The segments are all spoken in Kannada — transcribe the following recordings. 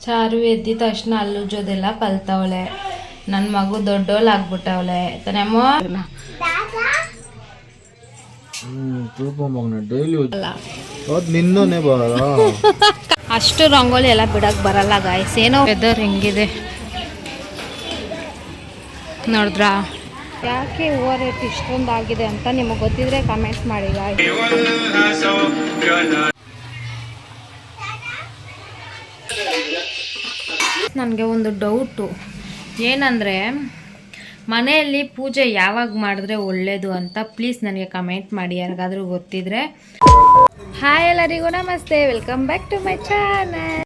ಚಾರು ಎದ್ದಿದ ತಕ್ಷಣ ಅಲ್ಲುಜ್ಜೋದೆಲ್ಲ ಕಲ್ತವಳೆ. ನನ್ನ ಮಗು ದೊಡ್ಡವಳಾಗ್ಬಿಟ್ಟವಳೆ ತಾನೇಮ್ಮ. ಅಷ್ಟು ರಂಗೋಲಿ ಎಲ್ಲ ಬಿಡಕ್ ಬರಲ್ಲ ಗಾಯ್ಸ್. ಏನೋ ವೆದರ್ ಹೆಂಗಿದೆ ನೋಡಿದ್ರಾ. ಯಾಕೆ ಹೂವು ರೇಟ್ ಇಷ್ಟೊಂದಾಗಿದೆ ಅಂತ ನಿಮಗೆ ಗೊತ್ತಿದ್ರೆ ಕಮೆಂಟ್ ಮಾಡಿ ಗಾಯ್ಸ್. ನನಗೆ ಒಂದು ಡೌಟು ಏನಂದರೆ, ಮನೆಯಲ್ಲಿ ಪೂಜೆ ಯಾವಾಗ ಮಾಡಿದ್ರೆ ಒಳ್ಳೆಯದು ಅಂತ ಪ್ಲೀಸ್ ನನಗೆ ಕಮೆಂಟ್ ಮಾಡಿ ಯಾರಿಗಾದರೂ ಗೊತ್ತಿದ್ರೆ. ಹಾಯ್ ಎಲ್ಲರಿಗೂ ನಮಸ್ತೆ, welcome back to my channel.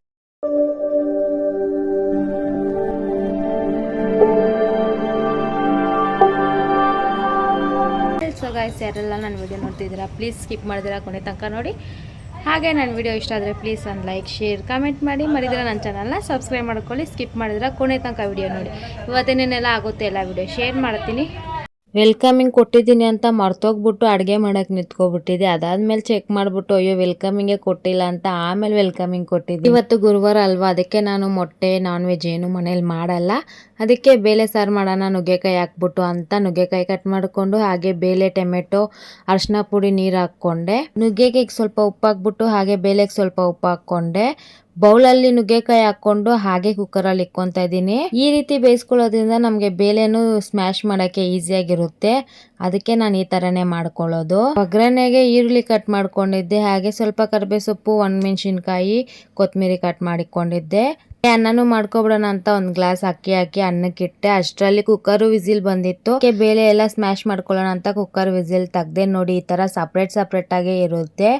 So guys, ಯಾರೆಲ್ಲ ನನ್ನ ವಿಡಿಯೋ ನೋಡ್ತಿದ್ದೀರಾ ಪ್ಲೀಸ್ ಸ್ಕಿಪ್ ಮಾಡಿದಿರಾ ಕೊನೆ ತನಕ ನೋಡಿ. ಹಾಗೆ ನನ್ನ ವಿಡಿಯೋ ಇಷ್ಟ ಆದರೆ ಪ್ಲೀಸ್ ಒಂದು ಲೈಕ್, ಶೇರ್, ಕಮೆಂಟ್ ಮಾಡಿ. ಮರಿದಿರ ನನ್ನ ಚಾನಲ್ನ ಸಬ್ಸ್ಕ್ರೈಬ್ ಮಾಡ್ಕೊಳ್ಳಿ. ಸ್ಕಿಪ್ ಮಾಡಿದ್ರೆ ಕೊನೆ ತನಕ ವಿಡಿಯೋ ನೋಡಿ. ಇವತ್ತೇನೇನೆಲ್ಲ ಆಗುತ್ತೆ ಎಲ್ಲ ವಿಡಿಯೋ ಶೇರ್ ಮಾಡ್ತೀನಿ. ವೆಲ್ಕಮಿಂಗ್ ಕೊಟ್ಟಿದ್ದೀನಿ ಅಂತ ಮರ್ತೋಗ್ಬಿಟ್ಟು ಅಡುಗೆ ಮಾಡೋಕ್ಕೆ ನಿಂತ್ಕೊಬಿಟ್ಟಿದೆ. ಅದಾದಮೇಲೆ ಚೆಕ್ ಮಾಡಿಬಿಟ್ಟು ಅಯ್ಯೋ ವೆಲ್ಕಮಿಂಗೇ ಕೊಟ್ಟಿಲ್ಲ ಅಂತ ಆಮೇಲೆ ವೆಲ್ಕಮಿಂಗ್ ಕೊಟ್ಟಿದ್ದೆ. ಇವತ್ತು ಗುರುವಾರ ಅಲ್ವಾ, ಅದಕ್ಕೆ ನಾನು ಮೊಟ್ಟೆ ನಾನ್ ವೆಜ್ ಏನು ಮನೇಲಿ ಮಾಡಲ್ಲ. ಅದಕ್ಕೆ ಬೇಳೆ ಸಾರು ಮಾಡೋಣ ನುಗ್ಗೆಕಾಯಿ ಹಾಕ್ಬಿಟ್ಟು ಅಂತ ನುಗ್ಗೆಕಾಯಿ ಕಟ್ ಮಾಡಿಕೊಂಡು ಹಾಗೆ ಬೇಳೆ, ಟೊಮೆಟೊ, ಅರಿಶಿನ ಪುಡಿ, ನೀರು ಹಾಕ್ಕೊಂಡೆ. ನುಗ್ಗೆಕಾಯಿಗೆ ಸ್ವಲ್ಪ ಉಪ್ಪು ಹಾಕ್ಬಿಟ್ಟು ಹಾಗೆ ಬೇಳೆಗೆ ಸ್ವಲ್ಪ ಉಪ್ಪು ಹಾಕ್ಕೊಂಡೆ. ಬೌಲಲ್ಲಿ ನುಗ್ಗೆಕಾಯಿ ಹಾಕ್ಕೊಂಡು ಹಾಗೆ ಕುಕ್ಕರಲ್ಲಿ ಇಕ್ಕೊತಾ ಇದ್ದೀನಿ. ಈ ರೀತಿ ಬೇಯಿಸ್ಕೊಳ್ಳೋದ್ರಿಂದ ನಮಗೆ ಬೇಳೆನೂ ಸ್ಮ್ಯಾಶ್ ಮಾಡೋಕ್ಕೆ ಈಸಿಯಾಗಿರುತ್ತೆ. ಅದಕ್ಕೆ ನಾನು ಈ ಥರನೇ ಮಾಡ್ಕೊಳ್ಳೋದು. ಒಗ್ಗರಣೆಗೆ ಈರುಳ್ಳಿ ಕಟ್ ಮಾಡ್ಕೊಂಡಿದ್ದೆ, ಹಾಗೆ ಸ್ವಲ್ಪ ಕರಿಬೇವು ಸೊಪ್ಪು, ಒಣಮೆಣಸಿನ್ಕಾಯಿ, ಕೊತ್ತಂಬರಿ ಕಟ್ ಮಾಡಿಕೊಂಡಿದ್ದೆ. ಅನ್ನನೂ ಮಾಡ್ಕೊಬಿಡೋಣ ಅಂತ ಒಂದು ಗ್ಲಾಸ್ ಅಕ್ಕಿ ಹಾಕಿ ಅನ್ನಕ್ಕಿಟ್ಟೆ. ಅಷ್ಟರಲ್ಲಿ ಕುಕ್ಕರ್ ವಿಸಿಲ್ ಬಂದಿತ್ತು. ಬೇಳೆ ಎಲ್ಲ ಸ್ಮ್ಯಾಶ್ ಮಾಡ್ಕೊಳ್ಳೋಣ ಅಂತ ಕುಕ್ಕರ್ ವಿಸಿಲ್ ತೆಗ್ದೆ. ನೋಡಿ ಈ ತರ ಸಪ್ರೇಟ್ ಆಗೇ ಇರುತ್ತೆ.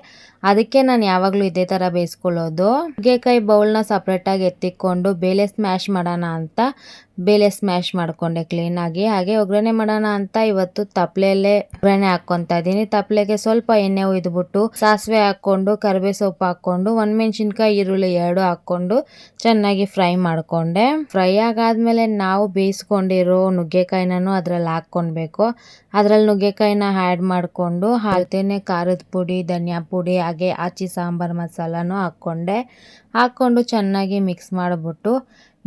ಅದಕ್ಕೆ ನಾನು ಯಾವಾಗಲೂ ಇದೇ ತರ ಬೇಯಿಸ್ಕೊಳ್ಳೋದು. ನುಗ್ಗೆಕಾಯಿ ಬೌಲ್ನ ಸಪ್ರೇಟಾಗಿ ಎತ್ತಿಕೊಂಡು ಬೇಳೆ ಸ್ಮ್ಯಾಶ್ ಮಾಡೋಣ ಅಂತ ಬೇಳೆ ಸ್ಮ್ಯಾಶ್ ಮಾಡ್ಕೊಂಡೆ ಕ್ಲೀನಾಗಿ. ಹಾಗೆ ಒಗ್ಗರಣೆ ಮಾಡೋಣ ಅಂತ ಇವತ್ತು ತಪ್ಪಲೆಯಲ್ಲೇ ಒಗ್ಗರಣೆ ಹಾಕ್ಕೊತಾ ಇದ್ದೀನಿ. ತಪ್ಪಲೆಗೆ ಸ್ವಲ್ಪ ಎಣ್ಣೆ ಹುಯ್ದುಬಿಟ್ಟು ಸಾಸಿವೆ ಹಾಕ್ಕೊಂಡು ಕರಿಬೇವು ಸೊಪ್ಪು ಹಾಕ್ಕೊಂಡು ಒಣಮೆಣಸಿನ್ಕಾಯಿ, ಈರುಳ್ಳಿ ಎರಡು ಹಾಕ್ಕೊಂಡು ಚೆನ್ನಾಗಿ ಫ್ರೈ ಮಾಡ್ಕೊಂಡೆ. ಫ್ರೈ ಆಗಾದ್ಮೇಲೆ ನಾವು ಬೇಯಿಸ್ಕೊಂಡಿರೋ ನುಗ್ಗೆಕಾಯಿನೂ ಅದ್ರಲ್ಲಿ ಹಾಕ್ಕೊಳ್ಬೇಕು. ಅದ್ರಲ್ಲಿ ನುಗ್ಗೆಕಾಯಿನ ಆ್ಯಡ್ ಮಾಡಿಕೊಂಡು ಹಾಕ್ತೇನೆ ಖಾರದ ಪುಡಿ, ಧನಿಯಾ ಪುಡಿ, ಹಾಗೆ ಆಚಿ ಸಾಂಬಾರ್ ಮಸಾಲಾನು ಹಾಕ್ಕೊಂಡು ಚೆನ್ನಾಗಿ ಮಿಕ್ಸ್ ಮಾಡಿಬಿಟ್ಟು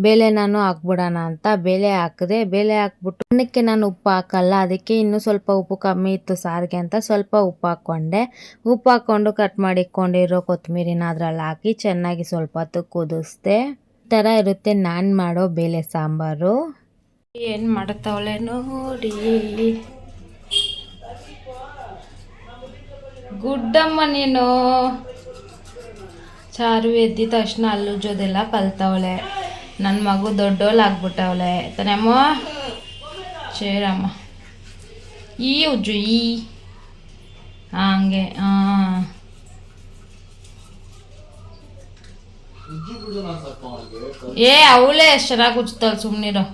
ಬೇಳೆ ನಾನು ಹಾಕ್ಬಿಡೋಣ ಅಂತ ಬೇಳೆ ಹಾಕಿದೆ. ಬೇಳೆ ಹಾಕ್ಬಿಟ್ಟು ಅನ್ನಕ್ಕೆ ನಾನು ಉಪ್ಪು ಹಾಕಲ್ಲ, ಅದಕ್ಕೆ ಇನ್ನೂ ಸ್ವಲ್ಪ ಉಪ್ಪು ಕಮ್ಮಿ ಇತ್ತು ಸಾರಿಗೆ ಅಂತ ಸ್ವಲ್ಪ ಉಪ್ಪು ಹಾಕ್ಕೊಂಡೆ. ಉಪ್ಪು ಹಾಕ್ಕೊಂಡು ಕಟ್ ಮಾಡಿಕೊಂಡಿರೋ ಕೊತ್ತಂಬರಿನ ಅದ್ರಲ್ಲಿ ಹಾಕಿ ಚೆನ್ನಾಗಿ ಸ್ವಲ್ಪ ಹೊತ್ತು ಕುದಿಸ್ದೆ. ಈ ಥರ ಇರುತ್ತೆ ನಾನು ಮಾಡೋ ಬೇಳೆ ಸಾಂಬಾರು. ಏನು ಮಾಡ್ತಾವಳೆ ನೋಡಿ, ಗುಡ್ಡಮ್ಮ ನೀನು. ಚಾರು ಎದ್ದಿದ ತಕ್ಷಣ ಅಲ್ಲುಜ್ಜೋದೆಲ್ಲ ಕಲ್ತವಳೆ. ನನ್ನ ಮಗು ದೊಡ್ಡವಳಾಗ್ಬಿಟ್ಟವಳೆ ತಾನೇಮ್ಮ. ಸೇರಮ್ಮ ಈ ಉಜ್ಜು ಈ ಹಂಗೆ. ಅವಳೇ ಎಷ್ಟು ಚೆನ್ನಾಗಿ ಉಜ್ತಾಳೆ, ಸುಮ್ಮನಿರೋ.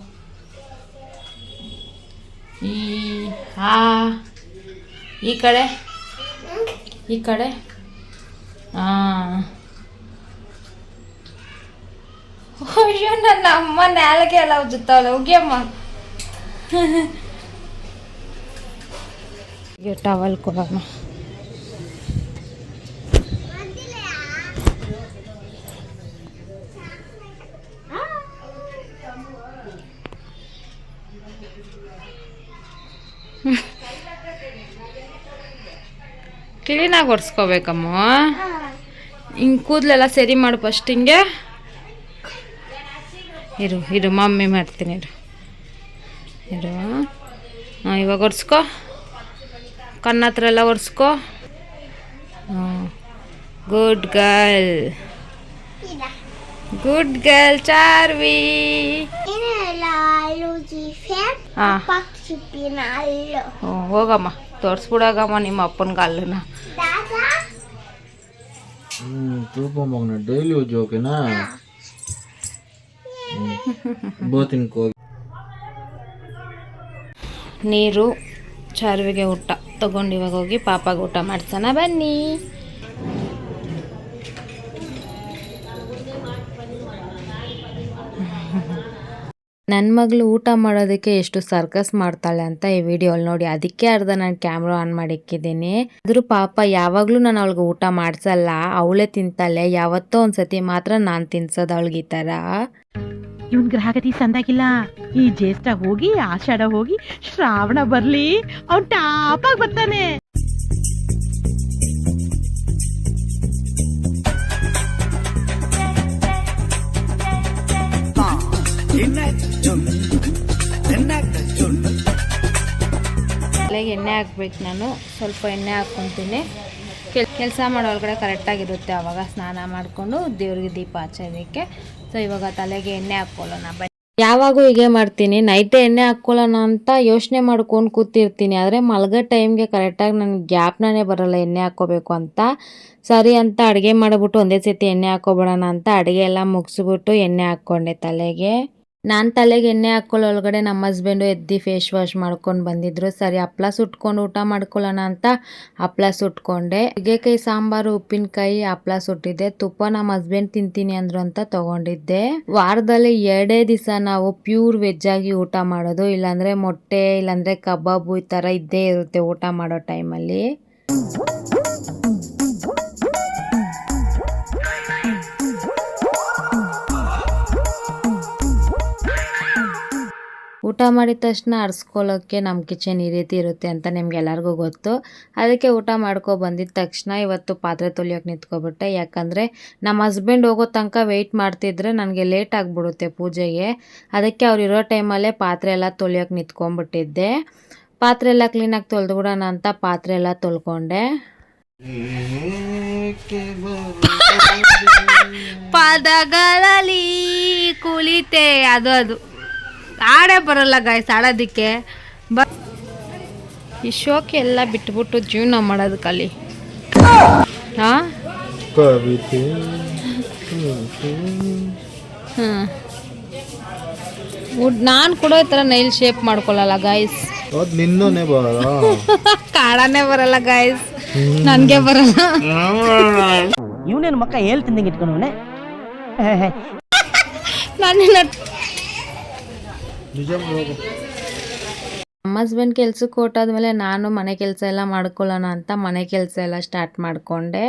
ಈ ಕಡೆ ಅಯ್ಯೋ ನನ್ನ ಅಮ್ಮ ನಾಲ್ಗೆ ಎಲ್ಲ ಉಜ್ಜುತ್ತಾವಳೆ. ಉಗಿಯಮ್ಮ. ಟವಲ್ ಕೊಡೋಣ. ಕ್ಲೀನಾಗಿ ಒರೆಸ್ಕೋಬೇಕಮ್ಮ. ಹಿಂಗೆ ಕೂದಲೆಲ್ಲ ಸರಿ ಮಾಡು ಫಸ್ಟ್. ಹಿಂಗೆ ಇರು ಮಮ್ಮಿ ಮಾಡ್ತೀನಿ. ಇರು ಇವಾಗ ಒರೆಸ್ಕೋ. ಕಣ್ಣ ಹತ್ರ ಎಲ್ಲ ಒರೆಸ್ಕೋ. Good girl Charvi. ಹೋಗಮ್ಮ ತೋರಿಸ್ಬಿಡಾಗಮ್ಮ ನಿಮ್ಮ ಅಪ್ಪನ ಅಲ್ಲನ. ಡೈಲಿ ಉಜ್ಜು ಓಕೆನಾ. ನೀರು ಚಾರುವಿಗೆ ಊಟ ತಗೊಂಡು ಇವಾಗ ಹೋಗಿ ಪಾಪಾಗೆ ಊಟ ಮಾಡ್ಸೋಣ ಬನ್ನಿ. ನನ್ನ ಮಗಳು ಊಟ ಮಾಡೋದಕ್ಕೆ ಎಷ್ಟು ಸರ್ಕಸ್ ಮಾಡ್ತಾಳೆ ಅಂತ ಈ ವಿಡಿಯೋಲ್ಲಿ ನೋಡಿ. ಅದಕ್ಕೆ ಅರ್ಧ ನಾನು ಕ್ಯಾಮ್ರಾ ಆನ್ ಮಾಡಿಕ್ಕಿದ್ದೀನಿ. ಆದರೂ ಪಾಪ ಯಾವಾಗಲೂ ನಾನು ಅವಳಿಗೆ ಊಟ ಮಾಡಿಸಲ್ಲ, ಅವಳೇ ತಿಂತಾಳೆ. ಯಾವತ್ತೋ ಒಂದ್ಸತಿ ಮಾತ್ರ ನಾನು ತಿನ್ಸೋದು ಅವಳಿಗೆ ಈ ಥರ. ಇವನ್ ಗ್ರಹಗತಿ ಸಂದಾಗಿಲ್ಲ. ಈ ಜ್ಯೇಷ್ಠ ಹೋಗಿ ಆಷಾಢ ಹೋಗಿ ಶ್ರಾವಣ ಬರ್ಲಿ, ಅವ್ನ್ ಟಾಪಾಗಿ ಬರ್ತಾನೆ. ತಲೆಗೆ ಎಣ್ಣೆ ಹಾಕ್ಬೇಕು. ನಾನು ಸ್ವಲ್ಪ ಎಣ್ಣೆ ಹಾಕ್ಕೊತೀನಿ. ಕೆಲಸ ಮಾಡೋ ಒಳಗಡೆ ಕರೆಕ್ಟಾಗಿರುತ್ತೆ. ಆವಾಗ ಸ್ನಾನ ಮಾಡಿಕೊಂಡು ದೇವ್ರಿಗೆ ದೀಪ ಹಚ್ಚೋದಕ್ಕೆ. ಸೊ ಇವಾಗ ತಲೆಗೆ ಎಣ್ಣೆ ಹಾಕ್ಕೊಳ್ಳೋಣ ಬನ್ನಿ. ಯಾವಾಗೂ ಹೀಗೆ ಮಾಡ್ತೀನಿ, ನೈಟೇ ಎಣ್ಣೆ ಹಾಕ್ಕೊಳ್ಳೋಣ ಅಂತ ಯೋಚನೆ ಮಾಡ್ಕೊಂಡು ಕೂತಿರ್ತೀನಿ. ಆದರೆ ಮಲಗೋ ಟೈಮ್ಗೆ ಕರೆಕ್ಟಾಗಿ ನನಗೆ ಜ್ಞಾಪನನೇ ಬರೋಲ್ಲ ಎಣ್ಣೆ ಹಾಕ್ಕೋಬೇಕು ಅಂತ. ಸರಿ ಅಂತ ಅಡುಗೆ ಮಾಡಿಬಿಟ್ಟು ಒಂದೇ ಸತಿ ಎಣ್ಣೆ ಹಾಕ್ಕೊಬಿಡೋಣ ಅಂತ ಅಡುಗೆ ಎಲ್ಲ ಮುಗಿಸ್ಬಿಟ್ಟು ಎಣ್ಣೆ ಹಾಕ್ಕೊಂಡೆ ತಲೆಗೆ. ನಾನು ತಲೆಗೆ ಎಣ್ಣೆ ಹಾಕ್ಕೊಳ್ಳೋ ಒಳಗಡೆ ನಮ್ಮ ಹಸ್ಬೆಂಡು ಎದ್ದು ಫೇಸ್ ವಾಶ್ ಮಾಡ್ಕೊಂಡು ಬಂದಿದ್ರು. ಸರಿ ಹಪ್ಳ ಸುಟ್ಕೊಂಡು ಊಟ ಮಾಡ್ಕೊಳ್ಳೋಣ ಅಂತ ಹಪ್ಳ ಸುಟ್ಕೊಂಡೆ. ನುಗ್ಗೆಕಾಯಿ ಸಾಂಬಾರು, ಉಪ್ಪಿನಕಾಯಿ, ಹಪ್ಳ ಸುಟ್ಟಿದ್ದೆ. ತುಪ್ಪ ನಮ್ಮ ಹಸ್ಬೆಂಡ್ ತಿಂತೀನಿ ಅಂದ್ರು ಅಂತ ತಗೊಂಡಿದ್ದೆ. ವಾರದಲ್ಲಿ 2 ದಿವಸ ನಾವು ಪ್ಯೂರ್ ವೆಜ್ ಆಗಿ ಊಟ ಮಾಡೋದು. ಇಲ್ಲಾಂದ್ರೆ ಮೊಟ್ಟೆ, ಇಲ್ಲಾಂದ್ರೆ ಕಬಾಬು, ಈ ಥರ ಇದ್ದೇ ಇರುತ್ತೆ ಊಟ ಮಾಡೋ ಟೈಮಲ್ಲಿ. ಊಟ ಮಾಡಿದ ತಕ್ಷಣ ಅರ್ಸ್ಕೊಳ್ಳೋಕ್ಕೆ ನಮ್ಮ ಕಿಚನ್ ಈ ರೀತಿ ಇರುತ್ತೆ ಅಂತ ನಿಮ್ಗೆಲ್ಲರಿಗೂ ಗೊತ್ತು. ಅದಕ್ಕೆ ಊಟ ಮಾಡ್ಕೊ ಬಂದಿದ್ದ ತಕ್ಷಣ ಇವತ್ತು ಪಾತ್ರೆ ತೊಳಿಯೋಕೆ ನಿಂತ್ಕೊಬಿಟ್ಟೆ. ಯಾಕಂದರೆ ನಮ್ಮ ಹಸ್ಬೆಂಡ್ ಹೋಗೋ ತನಕ ವೆಯ್ಟ್ ಮಾಡ್ತಿದ್ರೆ ನನಗೆ ಲೇಟ್ ಆಗಿಬಿಡುತ್ತೆ ಪೂಜೆಗೆ. ಅದಕ್ಕೆ ಅವ್ರು ಇರೋ ಟೈಮಲ್ಲೇ ಪಾತ್ರೆ ಎಲ್ಲ ತೊಳಿಯೋಕೆ ನಿಂತ್ಕೊಂಡ್ಬಿಟ್ಟಿದ್ದೆ. ಪಾತ್ರೆ ಎಲ್ಲ ಕ್ಲೀನಾಗಿ ತೊಳೆದ್ಬಿಡೋಣ ಅಂತ ಪಾತ್ರೆ ಎಲ್ಲ ತೊಳ್ಕೊಂಡೆ. ಪದಗಳಲ್ಲಿ ಕುಳಿತೆ ಅದು ಆಡೇ ಬರಲ್ಲ ಗಾಯ್ಸ್. ಆಡೋದಕ್ಕೆ ಈ ಶೋಕಿ ಎಲ್ಲ ಬಿಟ್ಬಿಟ್ಟು ಜೀವನ ಮಾಡೋದು ಕಲಿ. ನಾನು ಕೂಡ ಈ ಥರ ನೈಲ್ ಶೇಪ್ ಮಾಡ್ಕೊಳ್ಳಲ್ಲ ಗಾಯ್ಸ್. ಕಾಡಾನೇ ಬರಲ್ಲ ಗಾಯ್ಸ್, ನನಗೆ ಬರಲ್ಲ. ಇವನೇನು ಮಕ್ಕ ಹೇಳ್ತಿದ್ದಂಗೆ ಇಟ್ಕೊಂಡವನೆ. ನಮ್ಮ ಹಸ್ಬೆಂಡ್ ಕೆಲ್ಸಕ್ಕೆ ಹೊರಟಾದ್ಮೇಲೆ ನಾನು ಮನೆ ಕೆಲಸ ಎಲ್ಲ ಮಾಡ್ಕೊಳ್ಳೋಣ ಅಂತ ಮನೆ ಕೆಲಸ ಎಲ್ಲ ಸ್ಟಾರ್ಟ್ ಮಾಡಿಕೊಂಡೆ.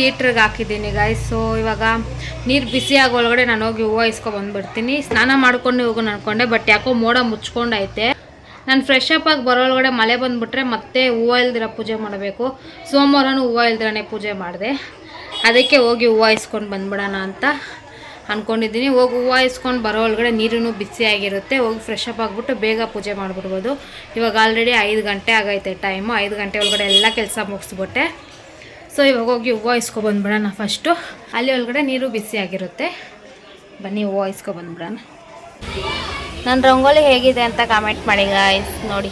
ಹೀಟ್ರಿಗೆ ಹಾಕಿದ್ದೀನಿ ಗಾಯ್ಸ್. ಸೊ ಇವಾಗ ನೀರು ಬಿಸಿ ಆಗೋ ಒಳಗಡೆ ನಾನು ಹೋಗಿ ಹೂವು ಇಸ್ಕೊಬಂದ್ಬಿಡ್ತೀನಿ. ಸ್ನಾನ ಮಾಡ್ಕೊಂಡು ಹೋಗೋಣ ಅನ್ಕೊಂಡೆ, ಬಟ್ ಯಾಕೋ ಮೋಡ ಮುಚ್ಕೊಂಡೈತೆ. ನಾನು ಫ್ರೆಶ್ ಅಪ್ ಆಗಿ ಬರೋ ಒಳಗಡೆ ಮಳೆ ಬಂದುಬಿಟ್ರೆ ಮತ್ತೆ ಹೂವು ಇಲ್ದಿರ ಪೂಜೆ ಮಾಡಬೇಕು. ಸೋಮವಾರನೂ ಹೂವು ಇಲ್ದಿರನೇ ಪೂಜೆ ಮಾಡಿದೆ. ಅದಕ್ಕೆ ಹೋಗಿ ಹೂವು ಇಸ್ಕೊಂಡು ಬಂದ್ಬಿಡೋಣ ಅಂತ ಅಂದ್ಕೊಂಡಿದ್ದೀನಿ. ಹೋಗಿ ಹೂವು ಇಸ್ಕೊಂಡು ಬರೋ ಒಳಗಡೆ ನೀರೂ ಬಿಸಿಯಾಗಿರುತ್ತೆ. ಹೋಗಿ ಫ್ರೆಶ್ ಅಪ್ ಆಗಿಬಿಟ್ಟು ಬೇಗ ಪೂಜೆ ಮಾಡಿಬಿಡ್ಬೋದು. ಇವಾಗ ಆಲ್ರೆಡಿ 5 ಗಂಟೆ ಆಗೈತೆ ಟೈಮು. 5 ಗಂಟೆ ಒಳಗಡೆ ಎಲ್ಲ ಕೆಲಸ ಮುಗಿಸ್ಬಿಟ್ಟೆ. ಸೊ ಇವಾಗ ಹೋಗಿ ಹೂವು ಇಸ್ಕೊಬಂದ್ಬಿಡೋಣ ಫಸ್ಟು. ಅಲ್ಲಿ ಒಳಗಡೆ ನೀರು ಬಿಸಿಯಾಗಿರುತ್ತೆ. ಬನ್ನಿ ಹೂವು ಇಸ್ಕೊಬಂದ್ಬಿಡೋಣ. ನನ್ನ ರಂಗೋಲಿ ಹೇಗಿದೆ ಅಂತ ಕಾಮೆಂಟ್ ಮಾಡಿ ಗಾಯ್ಸ್. ನೋಡಿ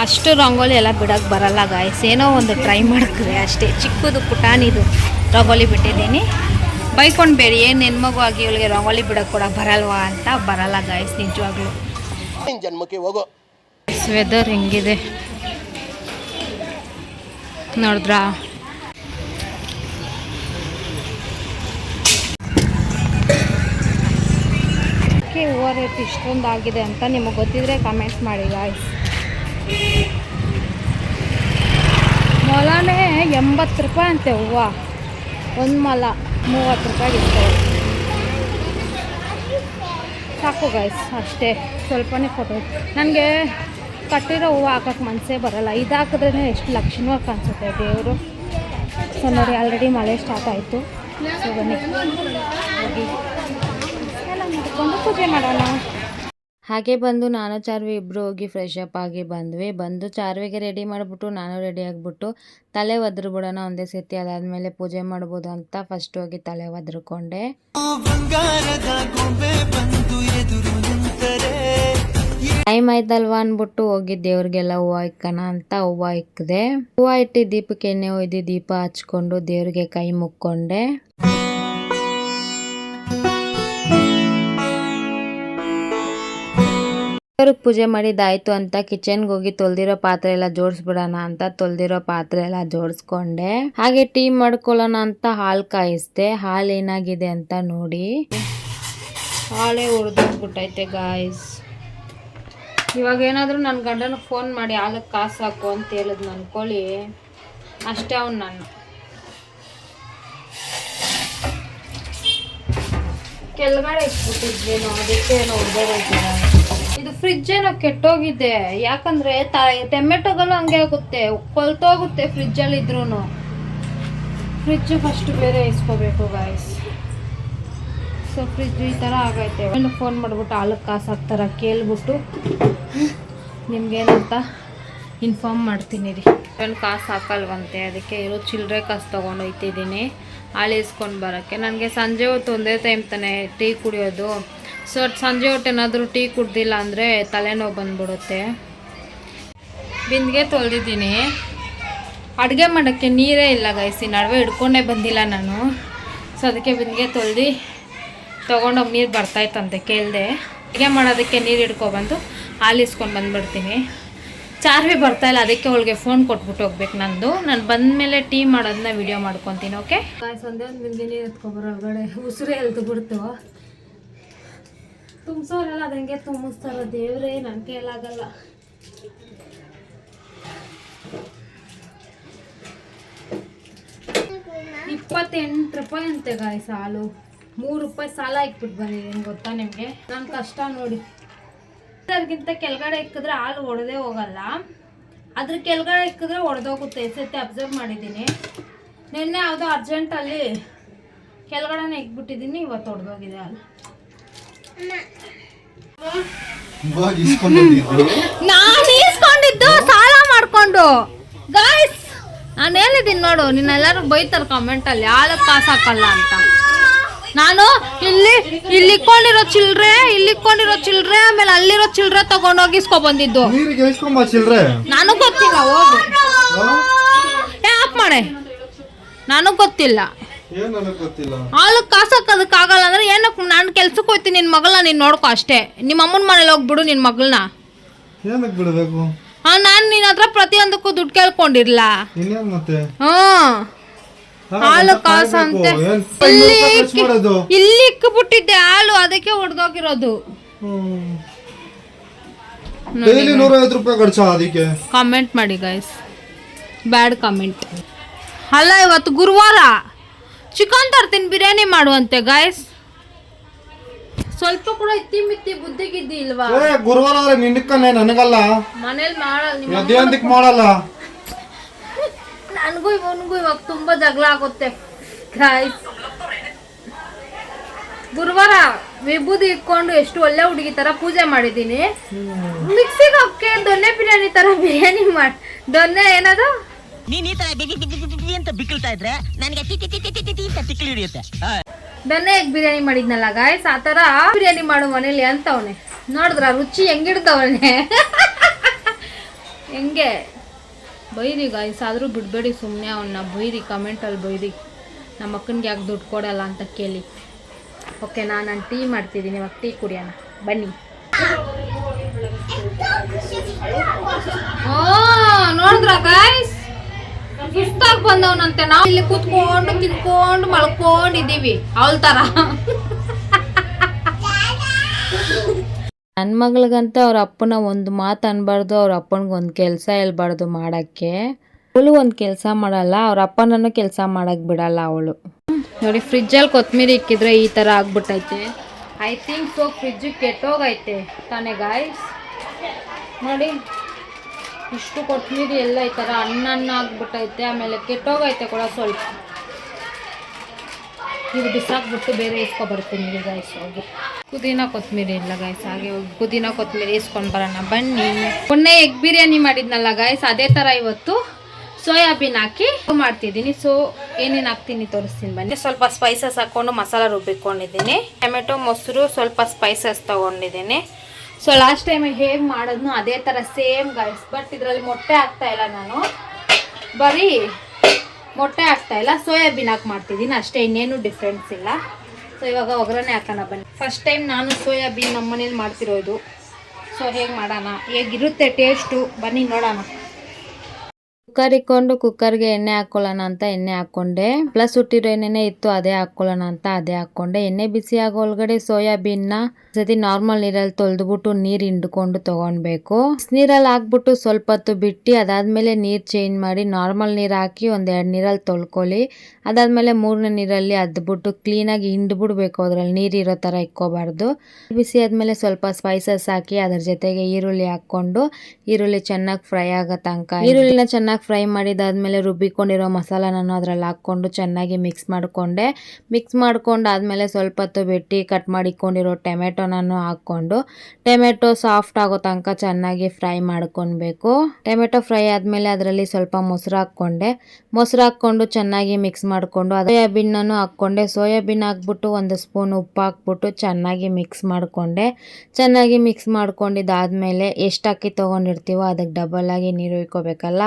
ಅಷ್ಟು ರಂಗೋಲಿ ಎಲ್ಲ ಬಿಡೋಕ್ಕೆ ಬರಲ್ಲ ಗಾಯ್ಸ್. ಏನೋ ಒಂದು ಟ್ರೈ ಮಾಡಿದ್ರೆ ಅಷ್ಟೇ. ಚಿಕ್ಕದು ಪುಟಾಣಿದು ರಂಗೋಲಿ ಬಿಟ್ಟಿದ್ದೀನಿ. ಬೈಕೊಂಡ್ಬೇಡಿ, ಏನು ಹೆಣ್ಮಗು ಆಗಿ ಇವಳಿಗೆ ರಂಗೋಲಿ ಬಿಡೋಕ್ಕೆ ಕೂಡ ಬರಲ್ವಾ ಅಂತ. ಬರಲ್ಲ ಗಾಯ್ಸ್ ನಿಜವಾಗ್ಲೂ. ಜನ್ಮಕ್ಕೆ ಹೋಗೋ ವೆದರ್ ಹೆಂಗಿದೆ ನೋಡಿದ್ರಾ? ಹೂವು ರೇಟ್ ಇಷ್ಟೊಂದು ಆಗಿದೆ ಅಂತ ನಿಮಗೆ ಗೊತ್ತಿದ್ರೆ ಕಮೆಂಟ್ ಮಾಡಿ ಗಾಯ್ಸ್. ಮೊಲನೇ 80 ರೂಪಾಯಿ ಅಂತೆ ಹೂವು. ಒಂದು ಮೊಲ 30 ರೂಪಾಯಿಗೆ ಇರ್ತವೆ. ಸಾಕು ಗಾಯ್ಸ್, ಅಷ್ಟೇ. ಸ್ವಲ್ಪನೇ ಫೋಟೋ. ನನಗೆ ಕಟ್ಟಿರೋ ಹೂವು ಹಾಕೋಕ್ಕೆ ಮನಸ್ಸೇ ಬರಲ್ಲ. ಇದು ಹಾಕಿದ್ರೇ ಎಷ್ಟು ಲಕ್ಷಣವಾಗಿ ಕಾಣಿಸುತ್ತೆ ದೇವರು. ಸೊ ನೋಡಿ ಆಲ್ರೆಡಿ ಮಳೆ ಸ್ಟಾರ್ಟ್ ಆಯಿತು. ಸೊ ಬನ್ನಿ ಹೋಗಿ ಎಲ್ಲ ಮುಟ್ಕೊಂಡು ಪೂಜೆ ಮಾಡೋಣ. ಹಾಗೆ ಬಂದು ನಾನು ಚಾರ್ವಿ ಇಬ್ಬರು ಹೋಗಿ ಫ್ರೆಶ್ ಅಪ್ ಆಗಿ ಬಂದು ಚಾರ್ವಿಗೆ ರೆಡಿ ಮಾಡಿಬಿಟ್ಟು ನಾನು ರೆಡಿ ಆಗಿಬಿಟ್ಟು ತಲೆ ಒದ್ರಬಿಡೋಣ ಒಂದೇ ಸತಿ, ಅದಾದಮೇಲೆ ಪೂಜೆ ಮಾಡ್ಬೋದು ಅಂತ ಫಸ್ಟ್ ಹೋಗಿ ತಲೆ ಒದ್ರಕೊಂಡೆ. ಟೈಮ್ ಆಯ್ತಲ್ವಾ ಅಂದ್ಬಿಟ್ಟು ಹೋಗಿ ದೇವ್ರಿಗೆಲ್ಲ ಹೂವು ಇಕ್ಕೋಣ ಅಂತ ಹೂವು ಇಕ್ಕಿದೆ. ಹೂವು ಇಟ್ಟು ದೀಪಕ್ಕೆ ಎಣ್ಣೆ ಒಯ್ದು ದೀಪ ಹಚ್ಕೊಂಡು ದೇವ್ರಿಗೆ ಕೈ ಮುಕ್ಕೊಂಡೆ. ದೇವ್ರಿಗೆ ಪೂಜೆ ಮಾಡಿದ್ದಾಯ್ತು ಅಂತ ಕಿಚನ್ಗೆ ಹೋಗಿ ತೊಳ್ದಿರೋ ಪಾತ್ರೆ ಎಲ್ಲ ಜೋಡಿಸ್ಬಿಡೋಣ ಅಂತ ತೊಳ್ದಿರೋ ಪಾತ್ರೆ ಎಲ್ಲ ಜೋಡಿಸ್ಕೊಂಡೆ. ಹಾಗೆ ಟೀ ಮಾಡ್ಕೊಳ್ಳೋಣ ಅಂತ ಹಾಲು ಕಾಯಿಸ್ದೆ. ಹಾಲು ಏನಾಗಿದೆ ಅಂತ ನೋಡಿ, ಹಾಲೇ ಉಳ್ದೋಗ್ಬಿಟ್ಟೈತೆ ಗಾಯ್ಸ್. ಇವಾಗ ಏನಾದರೂ ನನ್ನ ಗಂಡನಿಗೆ ಫೋನ್ ಮಾಡಿ ಹಾಲಕ್ಕೆ ಕಾಸು ಹಾಕು ಅಂತ ಹೇಳಿದ್ನು ಅನ್ಕೊಳ್ಳಿ, ಅಷ್ಟೇ ಅವ್ನು ನಾನು ಕೆಳಗಡೆ ಇಟ್ಬಿಟ್ಟಿದ್ವೇನೋ, ಅದಕ್ಕೆ ಏನೋ ಉಳ್ದೋಗೈತೆ. ಇದು ಫ್ರಿಜ್ ಏನೋ ಕೆಟ್ಟೋಗಿದೆ, ಯಾಕಂದ್ರೆ ಟೊಮೆಟೊಗಲ್ಲೂ ಹಂಗೆ ಆಗುತ್ತೆ, ಕೊಲ್ತೋಗುತ್ತೆ ಫ್ರಿಜ್ಜಲ್ಲಿ ಇದ್ರೂ. ಫ್ರಿಜ್ ಫಸ್ಟ್ ಬೇರೆ ಇಸ್ಕೋಬೇಕು ಗಾಯ್ಸ್. ಸೊ ಫ್ರಿಜ್ ಈ ಥರ ಆಗೈತೆ. ಫೋನ್ ಮಾಡಿಬಿಟ್ಟು ಹಾಲಕ್ಕೆ ಕಾಸು ಹಾಕ್ತಾರ ಕೇಳ್ಬಿಟ್ಟು ನಿಮ್ಗೇನಂತ ಇನ್ಫಾರ್ಮ್ ಮಾಡ್ತೀನಿ ರೀ. ಕಾಸು ಹಾಕಲ್ವಂತೆ, ಅದಕ್ಕೆ ಇರೋ ಚಿಲ್ಲರೆ ಕಾಸು ತೊಗೊಂಡು ಹೋಗ್ತಿದ್ದೀನಿ ಹಾಲು ಇಸ್ಕೊಂಡು ಬರೋಕ್ಕೆ. ನನಗೆ ಸಂಜೆ ಹೊತ್ತು ಒಂದೇ ಟೈಮ್ ತಾನೇ ಟೀ ಕುಡಿಯೋದು. ಸೊ ಸಂಜೆ ಹೊತ್ತು ಏನಾದರೂ ಟೀ ಕುಡ್ದಿಲ್ಲ ಅಂದರೆ ತಲೆನೋವು ಬಂದ್ಬಿಡುತ್ತೆ. ಬಿಂದಿಗೆ ತೊಳೆದಿದ್ದೀನಿ. ಅಡುಗೆ ಮಾಡೋಕ್ಕೆ ನೀರೇ ಇಲ್ಲ ಗೈಸಿ, ನಡುವೆ ಹಿಡ್ಕೊಂಡೇ ಬಂದಿಲ್ಲ ನಾನು. ಸೊ ಅದಕ್ಕೆ ಬಿಂದಿಗೆ ತೊಳೆದು ತೊಗೊಂಡೋಗಿ ನೀರು ಬರ್ತಾಯಿತ್ತಂತೆ ಕೇಳಿದೆ. ಅಡುಗೆ ಮಾಡೋದಕ್ಕೆ ನೀರು ಹಿಡ್ಕೊಬಂದು ಹಾಲು ಇಸ್ಕೊಂಡು ಬಂದುಬಿಡ್ತೀನಿ. ಚಾರ್ವಿ ಬರ್ತಾಯಿಲ್ಲ, ಅದಕ್ಕೆ ಅವಳಿಗೆ ಫೋನ್ ಕೊಟ್ಬಿಟ್ಟು ಹೋಗ್ಬೇಕು ನಂದು. ನಾನು ಬಂದಮೇಲೆ ಟೀ ಮಾಡೋದನ್ನ ವಿಡಿಯೋ ಮಾಡ್ಕೊತೀನಿ. ಓಕೆ ಒಂದೇ ಒಂದು ಬಿಂದಿಗೆ ನೀರು ಎತ್ಕೊಬರೋ ಒಳಗಡೆ ಉಸಿರೇ ಎಲ್ತು ಬಿಡ್ತು. ತುಂಬಿಸೋರೆಲ್ಲ ಅದಂಗೆ ತುಂಬಿಸ್ತಾರ, ದೇವ್ರೇ ನನ್ನ ಕೈಲಾಗಲ್ಲ. ₹28 ಅಂತೆ ಗಾಯ್ಸ್ ಹಾಲು. ₹3 ಸಾಲ ಇಕ್ಬಿಟ್ಟು ಬಂದಿದ್ದೀನಿ, ಗೊತ್ತಾ ನಿಮಗೆ? ನನ್ನ ಕಷ್ಟ ನೋಡಿ. ಅದಕ್ಕಿಂತ ಕೆಳಗಡೆ ಇಕ್ಕಿದ್ರೆ ಹಾಲು ಒಡೆದೇ ಹೋಗಲ್ಲ, ಅದ್ರ ಕೆಳಗಡೆ ಇಕ್ಕಿದ್ರೆ ಒಡೆದೋಗುತ್ತೆ. ಸತಿ ಅಬ್ಸರ್ವ್ ಮಾಡಿದ್ದೀನಿ. ನಿನ್ನೆ ಯಾವುದೋ ಅರ್ಜೆಂಟಲ್ಲಿ ಕೆಳಗಡೆನೇ ಇಕ್ಬಿಟ್ಟಿದ್ದೀನಿ, ಇವತ್ತು ಒಡೆದೋಗಿದೆ ಹಾಲು. ನಾನು ಈಸ್ಕೊಂಡಿದ್ದು ಸಾಲ ಮಾಡ್ಕೊಂಡು ಗಾಯ್ಸ್. ನಾನು ಹೇಳಿದ್ದೀನಿ ನೋಡು, ನಿನ್ನೆಲ್ಲರೂ ಬೈತಾರೆ ಕಮೆಂಟಲ್ಲಿ ಹಾಲಕ್ಕೆ ಕಾಸು ಹಾಕಲ್ಲ ಅಂತ. ನಾನು ಇಲ್ಲಿ ಇಕ್ಕೊಂಡಿರೋ ಚಿಲ್ರೆ ಆಮೇಲೆ ಅಲ್ಲಿರೋ ಚಿಲ್ರೆ ತಗೊಂಡೋಗಿ ಇಸ್ಕೊಬಂದಿದ್ದು. ನನಗೆ ಗೊತ್ತಿಲ್ಲ, ಹೋಗು ಆಫ್ ಮಾಡೆ. ನನಗೆ ಗೊತ್ತಿಲ್ಲ ಹಾಲು ಕಾಸು ಹಾಕೋದಕ್ಕಾಗಲ್ಲ ಅಂದ್ರೆ ಏನಕ್ಕೆ? ನಾನು ಕೆಲ್ಸಕ್ಕೆ ಹೋಗ್ತೀನಿ, ನಿನ್ನ ಮಗಳನ್ನ ನೀನು ನೋಡ್ಕೊ ಅಷ್ಟೇ. ನಿಮ್ಮ ಅಮ್ಮನ ಮನೇಲಿ ಹೋಗ್ಬಿಡು ನಿನ್ನ ಮಗಳನ್ನ. ನಾನು ನಿನ್ನ ಹತ್ರ ಪ್ರತಿಯೊಂದಕ್ಕೂ ದುಡ್ಡು ಕೇಳ್ಕೊಂಡಿರ್ಲ. ಹಾಲು ಕಾಸು ಅಂತೆ ಇಲ್ಲಿ ಇಕ್ಬಿಟ್ಟಿದ್ದೆ ಹಾಲು, ಅದಕ್ಕೆ ಹೊಡೆದೋಗಿರೋದು. ಕಾಮೆಂಟ್ ಮಾಡಿ ಗೈಸ್, ಬ್ಯಾಡ್ ಕಾಮೆಂಟ್. ಅಲ್ಲ ಇವತ್ತು ಗುರುವಾರ, ಚಿಕನ್ ತರ್ತೀನಿ, ಬಿರಿಯಾನಿ ಮಾಡುವಂತೆ ಗಾಯ್ಸ್. ಸ್ವಲ್ಪ ಕೂಡ ಇತ್ತಿ ಮಿತ್ತಿ ಬುದ್ಧಿಗಿದ್ದಿ ಇಲ್ವಾ? ಗುರುವಾರ ನನಗಲ್ಲ, ಮನೇಲಿ ಮಾಡಲ್ಲ. ನನಗೂ ಇವನಿಗೂ ಇವಾಗ ತುಂಬಾ ಜಗಳ ಆಗುತ್ತೆ ಗಾಯ್ಸ್. ಗುರುವಾರ ವಿಭೂತಿ ಇಟ್ಕೊಂಡು ಎಷ್ಟು ಒಳ್ಳೆ ಹುಡುಗಿ ತರ ಪೂಜೆ ಮಾಡಿದ್ದೀನಿ. ಮಿಕ್ಸಿಗೆ ಹಾಕಿ ದೊನ್ನೆ ಬಿರಿಯಾನಿ ತರ ಬಿರಿಯಾನಿ ಮಾಡಿ, ದೊನ್ನೆ ಏನದು ನೀನ್ ಈ ತರ ಬಿಗಿ ಅಂತ ಬಿಕ್ಕಳ್ತಾ ಇದ್ರೆ ನನಗೆ ತಿಕ್ಲಿ ಹಿಡಿಯುತ್ತೆ. ದೊನ್ನೆ ಎಗ್ ಬಿರಿಯಾನಿ ಮಾಡಿದ್ನಲ್ಲ ಗಾಯ್ಸ್, ಆ ತರ ಬಿರಿಯಾನಿ ಮಾಡು ಮನೇಲಿ ಅಂತವನೆ. ನೋಡಿದ್ರ ರುಚಿ ಹೆಂಗಿಡ್ದವನೆ. ಹೆಂಗೆ ಬೈರಿ ಗಾಯ್ಸ್, ಆದರೂ ಬಿಡಬೇಡಿ ಸುಮ್ಮನೆ ಅವನ್ನ ಬೈರಿ, ಕಮೆಂಟಲ್ಲಿ ಬೈರಿ. ನಮ್ಮ ಅಕ್ಕನಿಗೆ ಯಾಕೆ ದುಡ್ಡು ಕೊಡಲ್ಲ ಅಂತ ಕೇಳಿ. ಓಕೆ ನಾನು ಟೀ ಮಾಡ್ತಿದ್ದೀನಿ, ಇವಾಗ ಟೀ ಕುಡಿಯೋಣ ಬನ್ನಿ. ನೋಡಿದ್ರ ಗಾಯ್ಸ್, ಸುಸ್ತಾಗಿ ಬಂದವನಂತೆ. ನಾವು ಇಲ್ಲಿ ಕೂತ್ಕೊಂಡು ತಿನ್ಕೊಂಡು ಮಲ್ಕೊಂಡಿದ್ದೀವಿ ಅವಳ ಥರ. ನನ್ನ ಮಗಳಿಗಂತ ಅವ್ರ ಅಪ್ಪನ ಒಂದು ಮಾತು ಅನ್ಬಾರ್ದು, ಅವ್ರ ಅಪ್ಪನಿಗೆ ಒಂದು ಕೆಲಸ ಹೇಳ್ಬಾರ್ದು ಮಾಡೋಕ್ಕೆ. ಅವಳು ಒಂದು ಕೆಲಸ ಮಾಡಲ್ಲ, ಅವ್ರ ಅಪ್ಪನನ್ನು ಕೆಲಸ ಮಾಡೋಕ್ಕೆ ಬಿಡಲ್ಲ ಅವಳು. ನೋಡಿ ಫ್ರಿಜ್ಜಲ್ಲಿ ಕೊತ್ತಂಬರಿ ಇಕ್ಕಿದ್ರೆ ಈ ಥರ ಆಗ್ಬಿಟ್ಟೈತೆ. ಐ ಥಿಂಕ್ ಸೊ ಫ್ರಿಜ್ಜು ಕೆಟ್ಟೋಗೈತೆ ತಾನೇ ಗಾಯ್ಸ್. ನೋಡಿ ಇಷ್ಟು ಕೊತ್ತಂಬರಿ ಎಲ್ಲ ಈ ಥರ ಹಣ್ಣು ಆಗ್ಬಿಟ್ಟೈತೆ, ಆಮೇಲೆ ಕೆಟ್ಟೋಗೈತೆ ಕೂಡ ಸ್ವಲ್ಪ. ಇದು ಬಿಸಾಕ್ಬಿಟ್ಟು ಬೇರೆ ಇಸ್ಕೊಬರ್ತೀನಿ ಇದು ಗೈಸ್. ಹೋಗಿ ಪುದೀನ ಕೊತ್ತಂಬರಿ ಇಲ್ಲ ಗೈಸ್, ಹಾಗೆ ಹೋಗಿ ಪುದೀನ ಕೊತ್ತಂಬರಿ ಇಸ್ಕೊಂಡು ಬರೋಣ ಬನ್ನಿ. ಮೊನ್ನೆ ಎಗ್ ಬಿರಿಯಾನಿ ಮಾಡಿದ್ನಲ್ಲ ಗೈಸ್, ಅದೇ ಥರ ಇವತ್ತು ಸೋಯಾಬೀನ್ ಹಾಕಿ ಮಾಡ್ತಿದ್ದೀನಿ. ಸೊ ಏನೇನು ಹಾಕ್ತೀನಿ ತೋರಿಸ್ತೀನಿ ಬನ್ನಿ. ಸ್ವಲ್ಪ ಸ್ಪೈಸಸ್ ಹಾಕ್ಕೊಂಡು ಮಸಾಲ ರುಬ್ಬಿಕೊಂಡಿದ್ದೀನಿ. ಟೊಮೆಟೊ, ಮೊಸರು, ಸ್ವಲ್ಪ ಸ್ಪೈಸಸ್ ತೊಗೊಂಡಿದ್ದೀನಿ. ಸೊ ಲಾಸ್ಟ್ ಟೈಮ್ ಹೇಗೆ ಮಾಡೋದು ಅದೇ ಥರ ಸೇಮ್ ಗೈಸ್. ಬಟ್ ಇದರಲ್ಲಿ ಮೊಟ್ಟೆ ಹಾಕ್ತಾಯಿಲ್ಲ ನಾನು, ಬರೀ ಮೊಟ್ಟೆ ಹಾಕ್ತಾಯಿಲ್ಲ, ಸೋಯಾಬೀನ್ ಹಾಕಿ ಮಾಡ್ತಿದ್ದೀನಿ ಅಷ್ಟೇ, ಇನ್ನೇನು ಡಿಫ್ರೆನ್ಸ್ ಇಲ್ಲ. ಸೊ ಇವಾಗ ಒಗ್ಗರಣೆ ಹಾಕೋಣ ಬನ್ನಿ. ಫಸ್ಟ್ ಟೈಮ್ ನಾನು ಸೋಯಾಬೀನ್ ನಮ್ಮ ಮನೇಲಿ ಮಾಡ್ತಿರೋದು. ಸೊ ಹೇಗೆ ಮಾಡೋಣ, ಹೇಗಿರುತ್ತೆ ಟೇಸ್ಟು ಬನ್ನಿ ನೋಡೋಣ. ಕುಕ್ಕರ್ ಇಕ್ಕೊಂಡು ಕುಕ್ಕರ್ಗೆ ಎಣ್ಣೆ ಹಾಕ್ಕೊಳ್ಳೋಣ ಅಂತ ಎಣ್ಣೆ ಹಾಕ್ಕೊಂಡೆ. ಪ್ಲಸ್ ಹುಟ್ಟಿರೋ ಎಣ್ಣೆನೇ ಇತ್ತು, ಅದೇ ಹಾಕ್ಕೊಳ್ಳೋಣ ಅಂತ ಅದೇ ಹಾಕ್ಕೊಂಡೆ. ಎಣ್ಣೆ ಬಿಸಿ ಆಗೋ ಒಳಗಡೆ ಸೋಯಾಬೀನ್ನ ಸತಿ ನಾರ್ಮಲ್ ನೀರಲ್ಲಿ ತೊಳೆದ್ಬಿಟ್ಟು ನೀರು ಹಿಂಡ್ಕೊಂಡು ತೊಗೊಳ್ಬೇಕು. ನೀರಲ್ಲಿ ಹಾಕ್ಬಿಟ್ಟು ಸ್ವಲ್ಪ ಹೊತ್ತು ಬಿಟ್ಟು ಅದಾದಮೇಲೆ ನೀರು ಚೇಂಜ್ ಮಾಡಿ ನಾರ್ಮಲ್ ನೀರು ಹಾಕಿ ಒಂದೆರಡು ನೀರಲ್ಲಿ ತೊಳ್ಕೊಳ್ಳಿ. ಅದಾದಮೇಲೆ ಮೂರನೇ ನೀರಲ್ಲಿ ಅದ್ಬಿಟ್ಟು ಕ್ಲೀನಾಗಿ ಹಿಂಡ್ಬಿಡ್ಬೇಕು, ಅದರಲ್ಲಿ ನೀರಿರೋ ಥರ ಇಕ್ಕೋಬಾರ್ದು. ಬಿಸಿ ಆದಮೇಲೆ ಸ್ವಲ್ಪ ಸ್ಪೈಸಸ್ ಹಾಕಿ ಅದ್ರ ಜೊತೆಗೆ ಈರುಳ್ಳಿ ಹಾಕ್ಕೊಂಡು ಈರುಳ್ಳಿ ಚೆನ್ನಾಗಿ ಫ್ರೈ ಆಗೋ ತನಕ ಈರುಳ್ಳಿನ ಚೆನ್ನಾಗಿ ಫ್ರೈ ಮಾಡಿದಾದ್ಮೇಲೆ ರುಬ್ಬಿಕೊಂಡಿರೋ ಮಸಾಲ ನಾನು ಅದರಲ್ಲಿ ಹಾಕ್ಕೊಂಡು ಚೆನ್ನಾಗಿ ಮಿಕ್ಸ್ ಮಾಡ್ಕೊಂಡು ಆದಮೇಲೆ ಸ್ವಲ್ಪ ಹೊತ್ತು ಬಿಟ್ಟು ಕಟ್ ಮಾಡಿಕೊಂಡಿರೋ ಟೊಮೆಟೊ ನಾನು ಹಾಕ್ಕೊಂಡು ಟೊಮೆಟೊ ಸಾಫ್ಟ್ ಆಗೋ ತನಕ ಚೆನ್ನಾಗಿ ಫ್ರೈ ಮಾಡ್ಕೊಳ್ಬೇಕು. ಟೊಮೆಟೊ ಫ್ರೈ ಆದಮೇಲೆ ಅದರಲ್ಲಿ ಸ್ವಲ್ಪ ಮೊಸರು ಹಾಕ್ಕೊಂಡು ಚೆನ್ನಾಗಿ ಮಿಕ್ಸ್ ಮಾಡಿಕೊಂಡು ಸೋಯಾಬೀನನ್ನು ಹಾಕ್ಕೊಂಡೆ. ಸೋಯಾಬೀನ್ ಹಾಕ್ಬಿಟ್ಟು 1 ಸ್ಪೂನ್ ಉಪ್ಪು ಹಾಕ್ಬಿಟ್ಟು ಚೆನ್ನಾಗಿ ಮಿಕ್ಸ್ ಮಾಡ್ಕೊಂಡಿದ್ದಾದಮೇಲೆ ಎಷ್ಟು ಅಕ್ಕಿ ತೊಗೊಂಡಿರ್ತೀವೋ ಅದಕ್ಕೆ ಡಬಲ್ ಆಗಿ ನೀರು ಉಯ್ಕೋಬೇಕಲ್ಲ.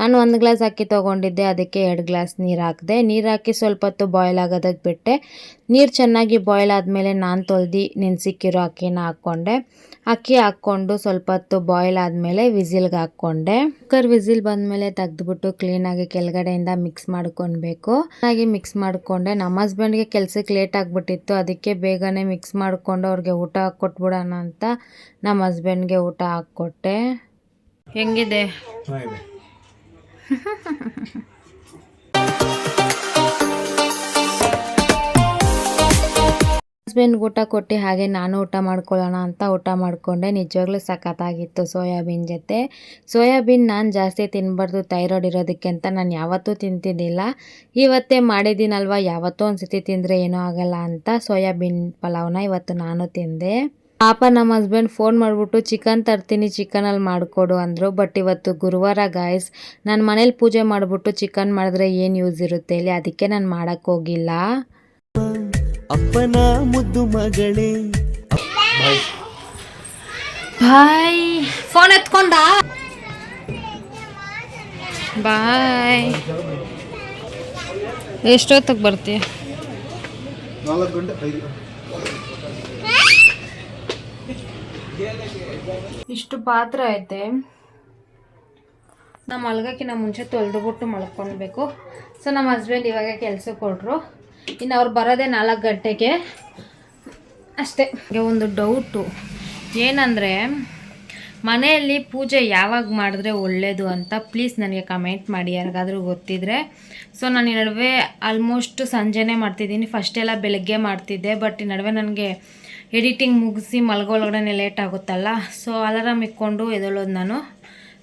ನಾನು 1 ಗ್ಲಾಸ್ ಅಕ್ಕಿ ತೊಗೊಂಡಿದ್ದೆ, ಅದಕ್ಕೆ 2 ಗ್ಲಾಸ್ ನೀರು ಹಾಕಿದೆ. ನೀರು ಹಾಕಿ ಸ್ವಲ್ಪ ಹೊತ್ತು ಬಾಯ್ಲ್ ಆಗೋದಕ್ಕೆ ಬಿಟ್ಟೆ. ನೀರು ಚೆನ್ನಾಗಿ ಬಾಯ್ಲ್ ಆದಮೇಲೆ ನಾನು ತೊಳೆದು ನೆನೆಸಿಕ್ಕಿರೋ ಅಕ್ಕಿನ ಅಕ್ಕಿ ಹಾಕ್ಕೊಂಡು ಸ್ವಲ್ಪ ಹೊತ್ತು ಬಾಯ್ಲ್ ಆದಮೇಲೆ ವಿಸಿಲ್ಗೆ ಹಾಕ್ಕೊಂಡೆ. ಕುಕ್ಕರ್ ವಿಸಿಲ್ ಬಂದಮೇಲೆ ತೆಗೆದ್ಬಿಟ್ಟು ಕ್ಲೀನಾಗಿ ಕೆಳಗಡೆಯಿಂದ ಮಿಕ್ಸ್ ಮಾಡ್ಕೊಳ್ಬೇಕು. ಚೆನ್ನಾಗಿ ಮಿಕ್ಸ್ ಮಾಡಿಕೊಂಡೆ. ನಮ್ಮ ಹಸ್ಬೆಂಡ್ಗೆ ಕೆಲ್ಸಕ್ಕೆ ಲೇಟ್ ಆಗಿಬಿಟ್ಟಿತ್ತು, ಅದಕ್ಕೆ ಬೇಗನೆ ಮಿಕ್ಸ್ ಮಾಡಿಕೊಂಡು ಅವ್ರಿಗೆ ಊಟ ಹಾಕ್ಕೊಟ್ಬಿಡೋಣ ಅಂತ ನಮ್ಮ ಹಸ್ಬೆಂಡ್ಗೆ ಊಟ ಹಾಕ್ಕೊಟ್ಟೆ. ಹೆಂಗಿದೆ? ಹಸ್ಬೆಂಡ್ಗೆ ಊಟ ಕೊಟ್ಟು ಹಾಗೆ ನಾನು ಊಟ ಮಾಡ್ಕೊಳ್ಳೋಣ ಅಂತ ಊಟ ಮಾಡಿಕೊಂಡೆ. ನಿಜವಾಗ್ಲೂ ಸಖತ್ತಾಗಿತ್ತು ಸೋಯಾಬೀನ್ ಜೊತೆ. ಸೋಯಾಬೀನ್ ನಾನು ಜಾಸ್ತಿ ತಿನ್ನಬಾರ್ದು, ಥೈರಾಯ್ಡ್ ಇರೋದಕ್ಕೆ ಅಂತ ನಾನು ಯಾವತ್ತೂ ತಿಂತಿದ್ದಿಲ್ಲ. ಇವತ್ತೇ ಮಾಡಿದ್ದೀನಲ್ವ, ಯಾವತ್ತೂ ಒಂದು ಸತಿ ತಿಂದರೆ ಏನೂ ಆಗಲ್ಲ ಅಂತ ಸೋಯಾಬೀನ್ ಪಲಾವ್ನ ಇವತ್ತು ನಾನು ತಿಂದೆ. ಪಾಪ ನಮ್ಮ ಹಸ್ಬೆಂಡ್ ಫೋನ್ ಮಾಡಿಬಿಟ್ಟು ಚಿಕನ್ ತರ್ತೀನಿ, ಚಿಕನಲ್ಲಿ ಮಾಡಿಕೊಡು ಅಂದರು. ಬಟ್ ಇವತ್ತು ಗುರುವಾರ ಗಾಯ್ಸ್, ನಾನು ಮನೇಲಿ ಪೂಜೆ ಮಾಡಿಬಿಟ್ಟು ಚಿಕನ್ ಮಾಡಿದ್ರೆ ಏನು ಯೂಸ್ ಇರುತ್ತೆ ಇಲ್ಲಿ, ಅದಕ್ಕೆ ನಾನು ಮಾಡೋಕ್ಕೆ ಹೋಗಿಲ್ಲ. ಅಪ್ಪನ ಮುದ್ದು ಮಗಳೇ ಬಾಯ್. ಫೋನ್ ಎತ್ಕೊಂಡ ಬಾಯ್. ಎಷ್ಟೊತ್ತಿಗೆ ಬರ್ತೀಯ? 4 ಗಂಟೆ 5. ಇಷ್ಟು ಪಾತ್ರೆ ಐತೆ, ನಾವು ಮಲ್ಗೋಕ್ಕಿಂತ ಮುಂಚೆ ತೊಳೆದುಬಿಟ್ಟು ಮಲ್ಕೊಳ್ಬೇಕು. ಸೊ ನಮ್ಮ ಹಸ್ಬೆಂಡ್ ಇವಾಗ ಕೆಲಸಕ್ಕೆ ಕೊಟ್ಟರು, ಇನ್ನು ಅವ್ರು ಬರೋದೇ 4 ಗಂಟೆಗೆ ಅಷ್ಟೇ. ಒಂದು ಡೌಟು ಏನಂದರೆ, ಮನೆಯಲ್ಲಿ ಪೂಜೆ ಯಾವಾಗ ಮಾಡಿದ್ರೆ ಒಳ್ಳೆಯದು ಅಂತ ಪ್ಲೀಸ್ ನನಗೆ ಕಮೆಂಟ್ ಮಾಡಿ ಯಾರಿಗಾದರೂ ಗೊತ್ತಿದ್ರೆ. ಸೊ ನಾನು ಈ ನಡುವೆ ಆಲ್ಮೋಸ್ಟ್ ಸಂಜೆನೇ ಮಾಡ್ತಿದ್ದೀನಿ. ಫಸ್ಟೆಲ್ಲ ಬೆಳಗ್ಗೆ ಮಾಡ್ತಿದ್ದೆ, ಬಟ್ ಈ ನಡುವೆ ನನಗೆ ಎಡಿಟಿಂಗ್ ಮುಗಿಸಿ ಮಲ್ಗೊಳಗಡೆ ಲೇಟ್ ಆಗುತ್ತಲ್ಲ, ಸೊ ಅಲಾರಾಮ್ ಇಕ್ಕೊಂಡು ಎದ್ದೇಳೋದು ನಾನು.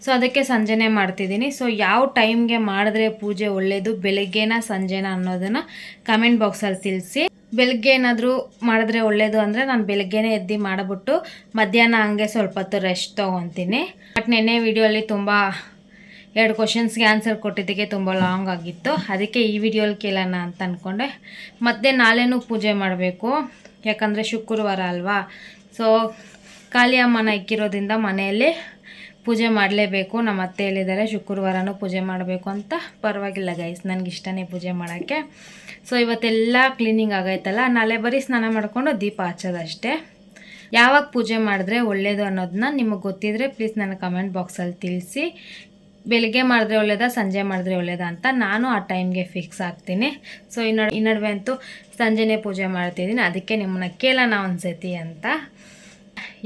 ಸೊ ಅದಕ್ಕೆ ಸಂಜೆನೇ ಮಾಡ್ತಿದ್ದೀನಿ. ಸೊ ಯಾವ ಟೈಮ್ಗೆ ಮಾಡಿದ್ರೆ ಪೂಜೆ ಒಳ್ಳೆಯದು, ಬೆಳಗ್ಗೆನ ಸಂಜೆನ ಅನ್ನೋದನ್ನು ಕಮೆಂಟ್ ಬಾಕ್ಸಲ್ಲಿ ತಿಳಿಸಿ. ಬೆಳಗ್ಗೆ ಏನಾದರೂ ಮಾಡಿದ್ರೆ ಒಳ್ಳೆಯದು ಅಂದರೆ ನಾನು ಬೆಳಗ್ಗೆನೇ ಎದ್ದು ಮಾಡಿಬಿಟ್ಟು ಮಧ್ಯಾಹ್ನ ಹಂಗೆ ಸ್ವಲ್ಪ ಹೊತ್ತು ರೆಸ್ಟ್ ತೊಗೊತೀನಿ. ಬಟ್ ನೆನ್ನೆ ವಿಡಿಯೋಲಿ ತುಂಬ 2 ಕ್ವಶನ್ಸ್ಗೆ ಆನ್ಸರ್ ಕೊಟ್ಟಿದ್ದಕ್ಕೆ ತುಂಬ ಲಾಂಗ್ ಆಗಿತ್ತು, ಅದಕ್ಕೆ ಈ ವಿಡಿಯೋಲಿ ಕೇಳೋಣ ಅಂತ ಅಂದ್ಕೊಂಡೆ. ಮತ್ತು ನಾಳೆನೂ ಪೂಜೆ ಮಾಡಬೇಕು, ಯಾಕಂದರೆ ಶುಕ್ರವಾರ ಅಲ್ವಾ. ಸೊ ಕಾಳಿ ಅಮ್ಮನ ಇಕ್ಕಿರೋದ್ರಿಂದ ಮನೆಯಲ್ಲಿ ಪೂಜೆ ಮಾಡಲೇಬೇಕು. ನಮ್ಮ ಅತ್ತೆ ಹೇಳಿದ್ದಾರೆ ಶುಕ್ರವಾರನೂ ಪೂಜೆ ಮಾಡಬೇಕು ಅಂತ. ಪರವಾಗಿಲ್ಲ ಗೈಸ್, ನನಗಿಷ್ಟನೇ ಪೂಜೆ ಮಾಡೋಕ್ಕೆ. ಸೊ ಇವತ್ತೆಲ್ಲ ಕ್ಲೀನಿಂಗ್ ಆಗೈತಲ್ಲ, ನಾಳೆ ಬರೀ ಸ್ನಾನ ಮಾಡಿಕೊಂಡು ದೀಪ ಹಚ್ಚೋದಷ್ಟೇ. ಯಾವಾಗ ಪೂಜೆ ಮಾಡಿದ್ರೆ ಒಳ್ಳೆಯದು ಅನ್ನೋದನ್ನ ನಿಮಗೆ ಗೊತ್ತಿದ್ರೆ ಪ್ಲೀಸ್ ನನ್ನ ಕಮೆಂಟ್ ಬಾಕ್ಸಲ್ಲಿ ತಿಳಿಸಿ. ಬೆಳಗ್ಗೆ ಮಾಡಿದ್ರೆ ಒಳ್ಳೇದಾ, ಸಂಜೆ ಮಾಡಿದ್ರೆ ಒಳ್ಳೇದಾ ಅಂತ ನಾನು ಆ ಟೈಮ್ಗೆ ಫಿಕ್ಸ್ ಆಗ್ತೀನಿ. ಸೊ ಈ ನಡುವೆ ಅಂತೂ ಸಂಜೆನೇ ಪೂಜೆ ಮಾಡ್ತಿದ್ದೀನಿ, ಅದಕ್ಕೆ ನಿಮ್ಮನ್ನ ಕೇಳೋಣ ಒಂದ್ಸತಿ ಅಂತ.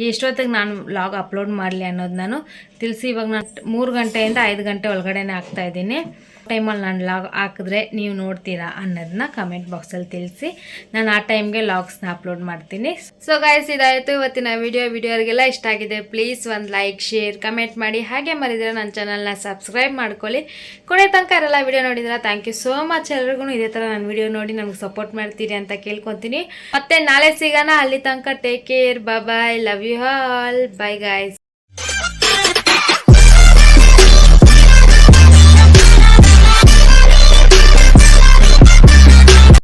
ಎಷ್ಟೊತ್ತಿಗೆ ನಾನು ವ್ಲಾಗ್ ಅಪ್ಲೋಡ್ ಮಾಡಲಿ ಅನ್ನೋದು ನಾನು ತಿಳಿಸಿ. ಇವಾಗ ನಾನು 3 ಗಂಟೆಯಿಂದ 5 ಗಂಟೆ ಒಳಗಡೆನೇ ಹಾಕ್ತಾಯಿದ್ದೀನಿ. ಟೈಮಲ್ಲಿ ನಾನು ಲಾಗ್ ಹಾಕಿದ್ರೆ ನೀವು ನೋಡ್ತೀರಾ ಅನ್ನೋದನ್ನ ಕಮೆಂಟ್ ಬಾಕ್ಸಲ್ಲಿ ತಿಳಿಸಿ. ನಾನು ಆ ಟೈಮ್ಗೆ ಲಾಗ್ಸ್ನ ಅಪ್ಲೋಡ್ ಮಾಡ್ತೀನಿ. ಸೊ ಗೈಸ್, ಇದಾಯಿತು ಇವತ್ತಿನ ವಿಡಿಯೋರಿಗೆಲ್ಲ ಇಷ್ಟ ಆಗಿದೆ ಪ್ಲೀಸ್ ಒಂದು ಲೈಕ್ ಶೇರ್ ಕಮೆಂಟ್ ಮಾಡಿ. ಹಾಗೆ ಮರಿದ್ರೆ ನನ್ನ ಚಾನಲ್ನ ಸಬ್ಸ್ಕ್ರೈಬ್ ಮಾಡ್ಕೊಳ್ಳಿ. ಕೊನೆ ತನಕ ಯಾರೆಲ್ಲ ವಿಡಿಯೋ ನೋಡಿದ್ರೆ ಥ್ಯಾಂಕ್ ಯು ಸೋ ಮಚ್. ಎಲ್ರಿಗೂ ಇದೇ ಥರ ನಾನು ವಿಡಿಯೋ ನೋಡಿ ನಮ್ಗೆ ಸಪೋರ್ಟ್ ಮಾಡ್ತೀರಿ ಅಂತ ಕೇಳ್ಕೊತೀನಿ. ಮತ್ತೆ ನಾಳೆ ಸಿಗೋಣ. ಅಲ್ಲಿ ತನಕ take care, bye, love you all, bye guys.